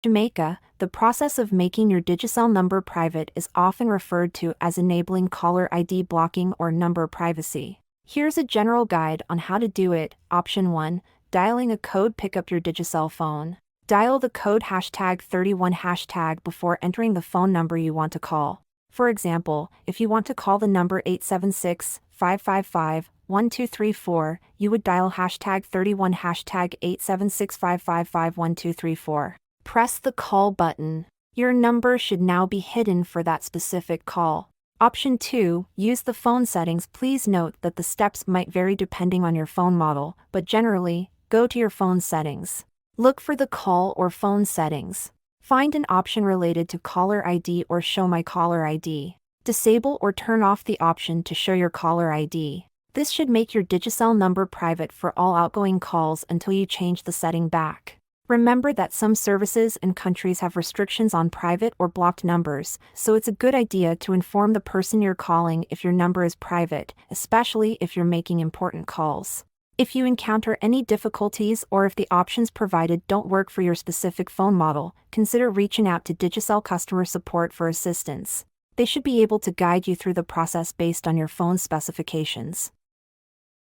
Jamaica, the process of making your Digicel number private is often referred to as enabling caller ID blocking or number privacy. Here's a general guide on how to do it. Option 1. Dialing a code. Pick up your Digicel phone. Dial the code #31# before entering the phone number you want to call. For example, if you want to call the number 876-555-1234, you would dial #31 #876-555-1234. Press the call button. Your number should now be hidden for that specific call. Option 2. Use the phone settings. Please note that the steps might vary depending on your phone model, but generally, go to your phone settings. Look for the call or phone settings. Find an option related to caller ID or show my caller ID. Disable or turn off the option to show your caller ID. This should make your Digicel number private for all outgoing calls until you change the setting back. Remember that some services and countries have restrictions on private or blocked numbers, so it's a good idea to inform the person you're calling if your number is private, especially if you're making important calls. If you encounter any difficulties or if the options provided don't work for your specific phone model, consider reaching out to Digicel customer support for assistance. They should be able to guide you through the process based on your phone's specifications.